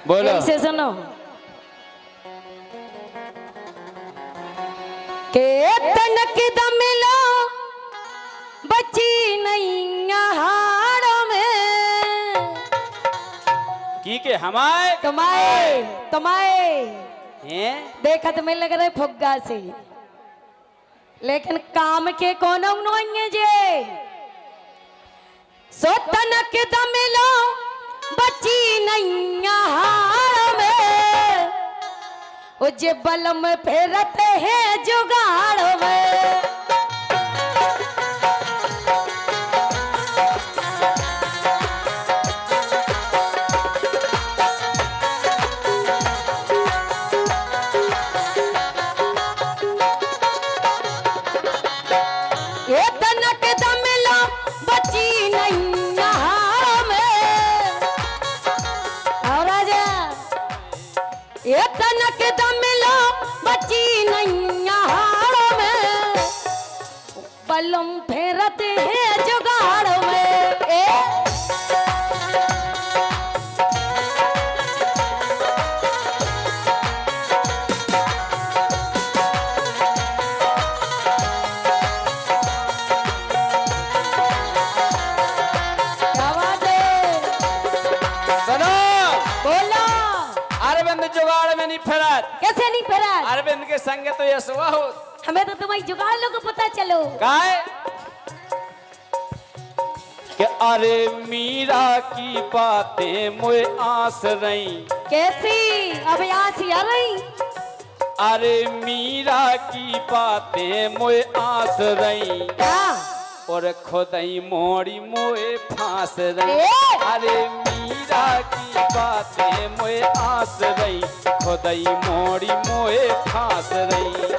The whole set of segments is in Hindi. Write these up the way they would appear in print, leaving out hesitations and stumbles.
बोलो। ऐसे सुनो के तनक दम लो बची नहीं हाड़ों में की के हमारे तुम्हारे हैं देखा तो मैं लग रहा है फुग्गा से, लेकिन काम के कोनो नहीं जे सो तनक दम लो बची नहीं हाड़ में वो जे बलम फेरते हैं जुगाड़ में। ये तनक दम लो बची नहीं हाड़ में और राजा ये तनक दम लो बची नहीं हाड़ में बलम फेरते हैं जुगाड़ में। क्या बात है? सुनो बोलो अरविंद जुगाड़ में नहीं फेरत। कैसे नहीं फेरा? अरविंद के संग तो ये सुबह हो हमें तो तुम्हारी जुगाड़ लोग को पता चलो। काय कि अरे मीरा की बातें मुझे आस रही। कैसी अब यहाँ से आ रही? अरे मीरा की बातें मुझे आस रही क्या? और खुदई मोड़ी मोए फांस रही। ए! अरे मीरा की बातें मुझे आस रही खुदई मोड़ी मोए फांस रही।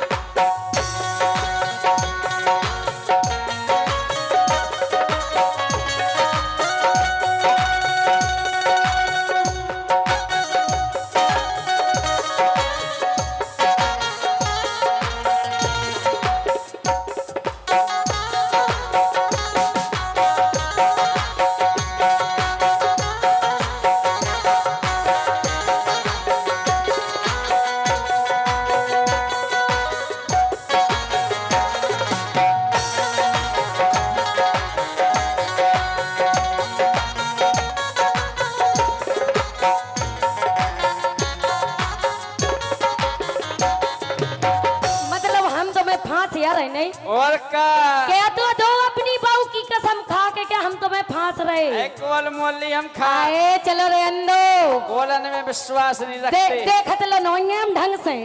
मतलब हम तुम्हें फांस या रहे नहीं? और का क्या तो दो अपनी बहू की कसम खा के क्या हम तुम्हें फांस रहे? एक गोल मोली हम खा आए चलो रे अंदो गोलन में विश्वास नहीं देख रखते। देखत लो नहीं हम ढंग से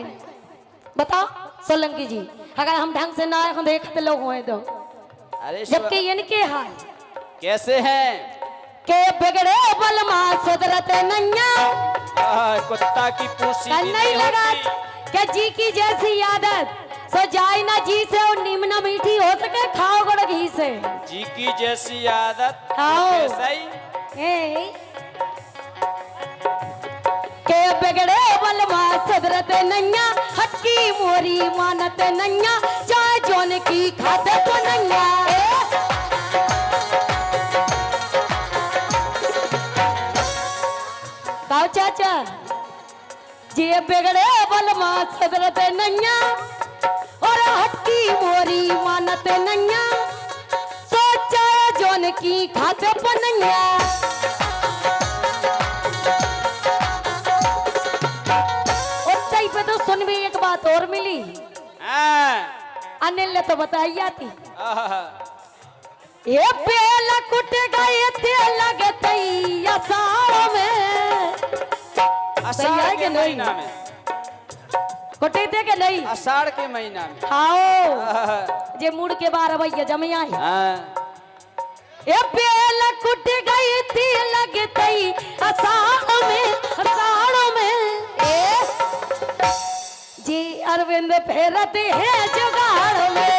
बताओ सोलंकी जी, अगर हम ढंग से ना देखत लोग हुए तो अरे जबकि इनके हाल कैसे हैं? के बिगड़े बलमा सुधरत नैया कुत्ता की पूछी कल भी नहीं लगा होती। के जी की जैसी आदत सो जाए ना जी से और निम्न मीठी हो सके खाओ गुड़ घी से। जी की जैसी आदत आओ। कैसा ही ए के बिगड़े बलमा सुधरत नैया हटकी मोरी मानत नैया चाहे जोन की खाते तो नैया। काओ चाचा जी बिगड़े बलमा सुधरत नैया और हटकी मोरी मानत नैया सोचा जोन की खाते पर नैया। पे तो सुन भी एक बात और मिली। अनिल ने तो बताई आती ये पेला कुट गए थे लगते असार में। आषाढ़ के नहीं? महीना में कुटे थे के नहीं? आषाढ़ के महीना में आओ जे मुड़ के 12 बजे जमिया है। हाँ। ये पेला कुट गए थे लगते असार में जी अरविंद फेरते हैं जुगाड़ में।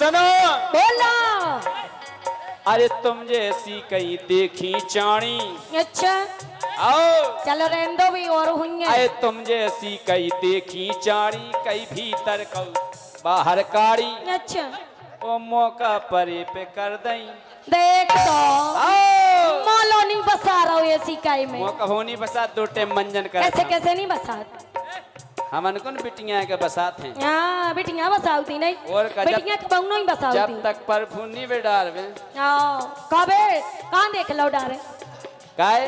सुनो बोला। अरे तुम जैसी कई देखी चाणी अच्छा आओ चलो रहने दो भी और हुई अरे तुम जैसी कई देखी चाणी कई भीतर कौ बाहर काड़ी अच्छा ओ मौका परे पे कर दई देख तो आओ मालो नहीं बसा रहा हूँ ऐसी काई में। मौका होनी बसा दो टेम मंजन कर कैसे कैसे नहीं बसा हमन कौन बिटियां के बसात हैं हाँ बेटियां बसाउती नहीं और का बेटियां के बहु नहीं जब बसाउती। तक परफूनी में डाल में कबे कहाँ देख लो डारे काय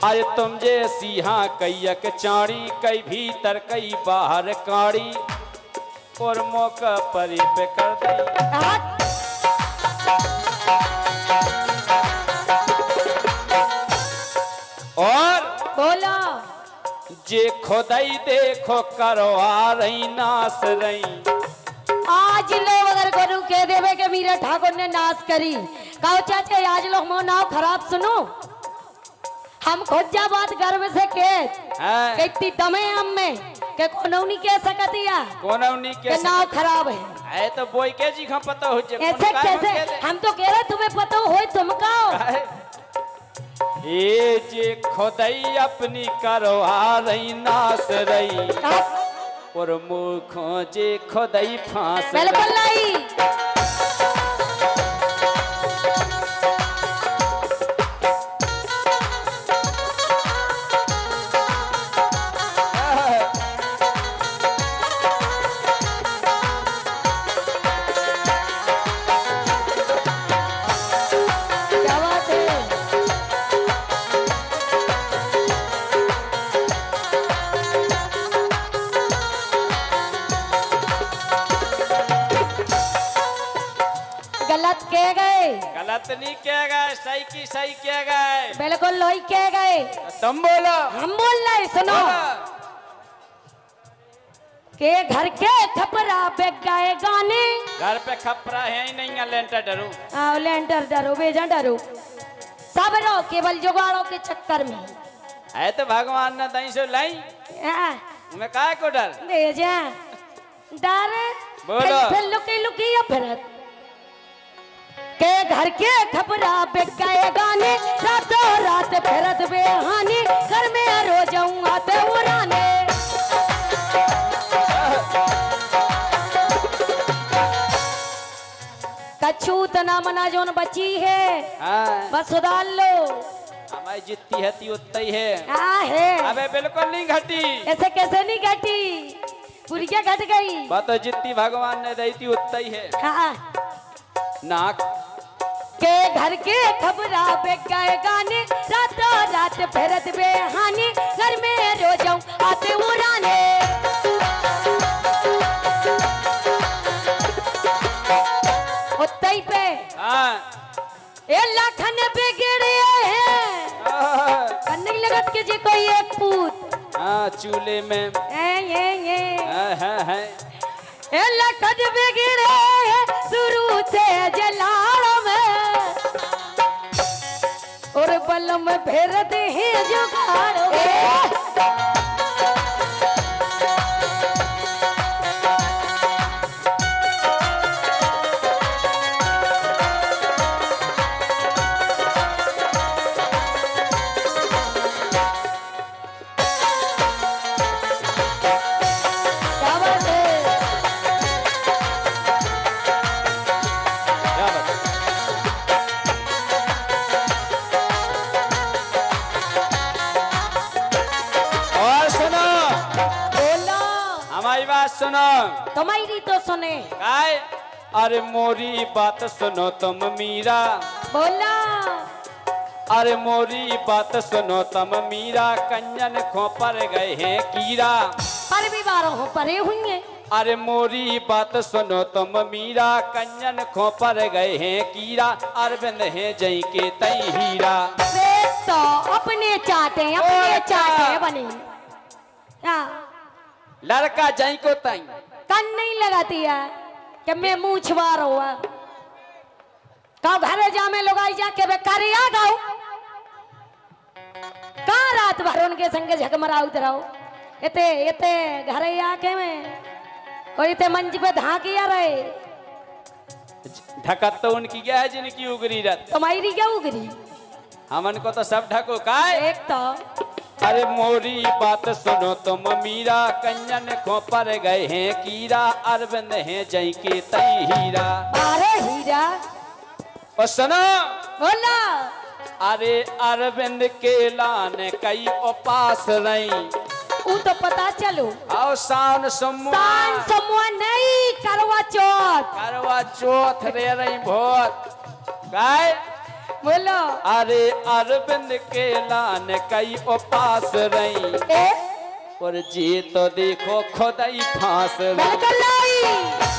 अरे तुम जैसी हाँ कैयक चाड़ी कई भीतर कई बाहर काड़ी और मौका परी पे कर दई हट। और बोला जे खोदई देखो करवा रही नास रही आज लोग अगर गुरु कह देवे के मीरा ठाकुर ने नाश करी कहो चाचे आज लोग मो नाव खराब सुनो हम खुद जा बात गर्व से हैं? कहती दमे हम में के कोनो नहीं कह सकतिया कौन उन्हीं के के नाव खराब है। ऐ तो बोई के जी खा पता हो जे ऐसे कैसे हम तो कह रहे तुम्हें पता हो तुम कहो ये जे खोदई अपनी करवा रही नास रही और मूर्खों जे खोदई फांस बिल्कुल रही। नहीं। क्या बात है। गलत कह गए गलत नहीं किया गया सही की सही किया गया बिल्कुल लोही कह गए। तुम बोलो हम बोल रहे सुनो के घर के खपरा पे गाए गाने घर पे खपरा है ही नहीं लेंटर डरू आओ लेंटर डरो बेजा डरो सब रो केवल जुगाड़ों के चक्कर में है तो भगवान ने दही से लाई मैं काय को डर बेजा डर बोलो। फिर लुकी लुकी या फिरत के घर के खपरा पे गाए गाने रातों रात फिरत बेहानी घर में रो जाऊं आते उड़ाने कछू तना मना जोन बची है हाँ बस सुधार लो। हमारी जितनी है ती उतना ही है है अबे बिल्कुल नहीं घटी ऐसे कैसे नहीं घटी पुरिया घट गई। बात तो जितनी भगवान ने दी थी उतना ही है हाँ नाक के घर के खबरा पे गाए गाने रातों रात फिरत बेहानी घर में रो जाऊं आते उड़ाने उतई पे हाँ ए लाखन बिगड़े हैं कन्ने लगत के जे कोई एक पूत हाँ चूल्हे में ये हाँ ए लाखन बिगड़े हैं शुरू से जलाड़ में और बलम फेरते हैं जुगाड़ क्या बात है। क्या बात और सुनो बोलो हमारी बात सुनो तुम्हारी तो सुने काय अरे मोरी बात सुनो तुम मीरा बोला अरे मोरी बात सुनो तुम मीरा कंजन खो पर गए हैं कीड़ा पर भी बारह परे हुई है। अरे मोरी बात सुनो तुम मीरा कंजन खो पर गए हैं कीड़ा अरविंद है जई के तई हीरा तो अपने चाटे बने हाँ लड़का जई को तई कन नहीं लगाती है कि मैं मुंह छुआ रहा कहो घरे जा में लोग आई जाके बेकारिया गाओ कहाँ रात भर उनके संगे झकमराऊ रहो इते इते घरे आके में कोई इते मंच पे धाकिया रहे ढकत तो उनकी क्या है जिनकी उगरी रत, तुम्हारी क्या उगरी? हमन को तो सब ढको काय। एक तो अरे मोरी बात सुनो तुम मीरा, कंजन खो पर गए हैं कीरा, अरविंद हैं जई के तई हीरा। अरे हीरा और सुनो, बोला अरे अरविंद के लाने कई उपास रही, वो तो पता चलो। आओ शान समूह तान समूह नहीं, करवा चौथ। करवा चौथ रे रही भोत काय। बोलो अरे अरविंद के लाने कई उपास रही, ए और जी तो देखो खुद ही फांस रही। बिल्कुल नहीं।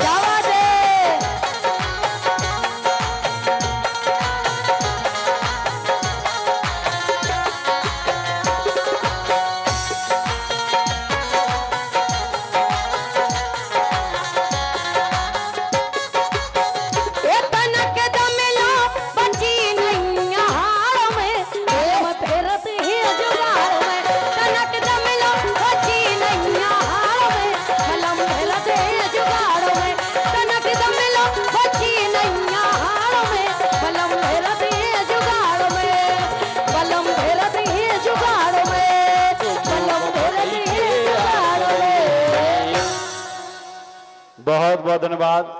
जावा दे। ए तनक दमिलो बची नहीं हार में, प्रेम फेरत ही जुगार में। तनक दमिलो बची नहीं हार में, कलम फेरत ही जुगार में। तनक दमिलो बची नहीं हार में, कलम फेरत ही जुगार में। कलम फेरत ही जुगार में, कलम फेरत ही जुगार में। बहुत बहुत धन्यवाद।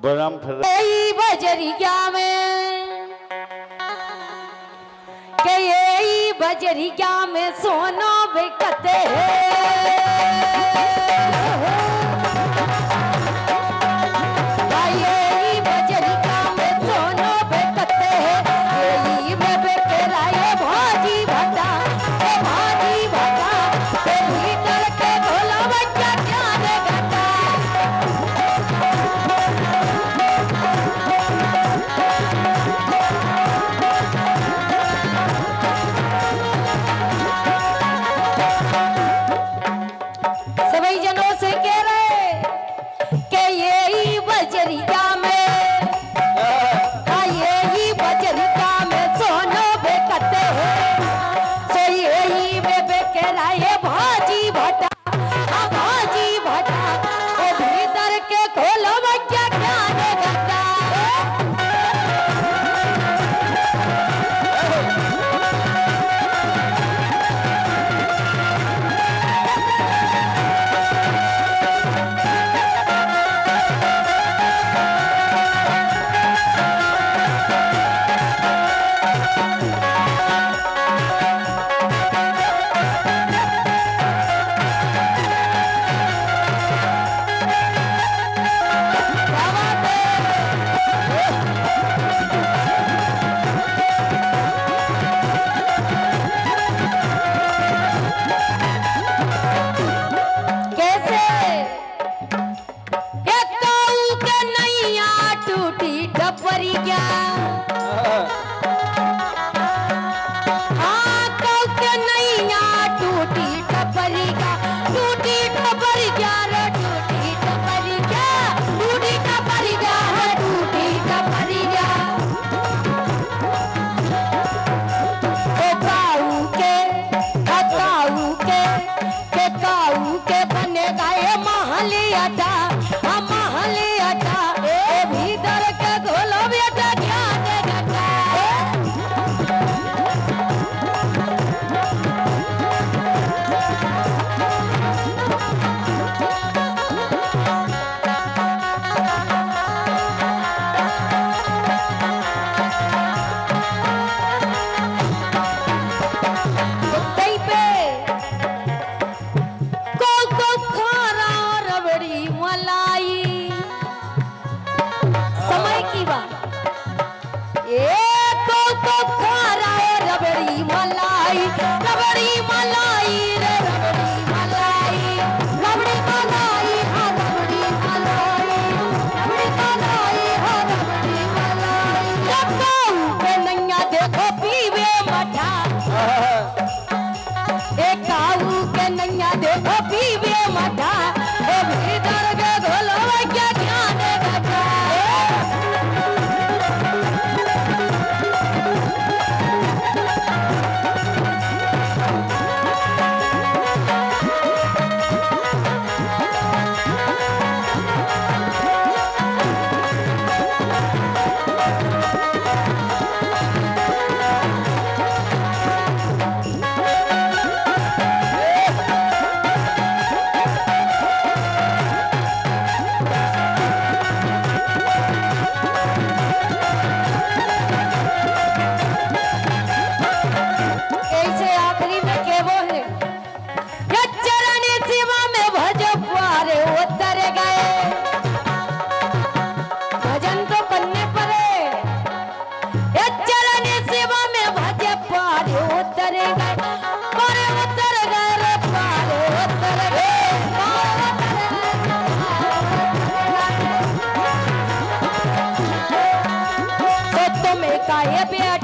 बरम फिर यही बजरिया में, के यही बजरिया में सोना बिकते हैं। यही बजरिया में सोना बिकते हैं। यही में बिकेरा ये भाजी भटा, ये भाजी भटा, ये भीतर के ढोला बच्चा क्या ने घटा। सभी जनों से कह रहे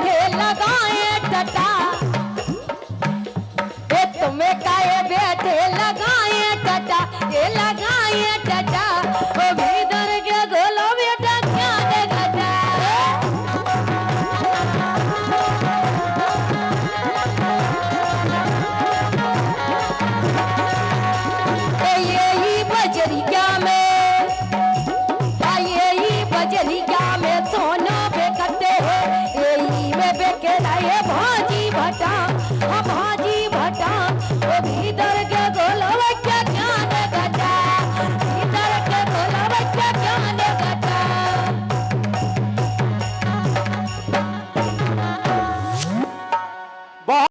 के लगाए टटा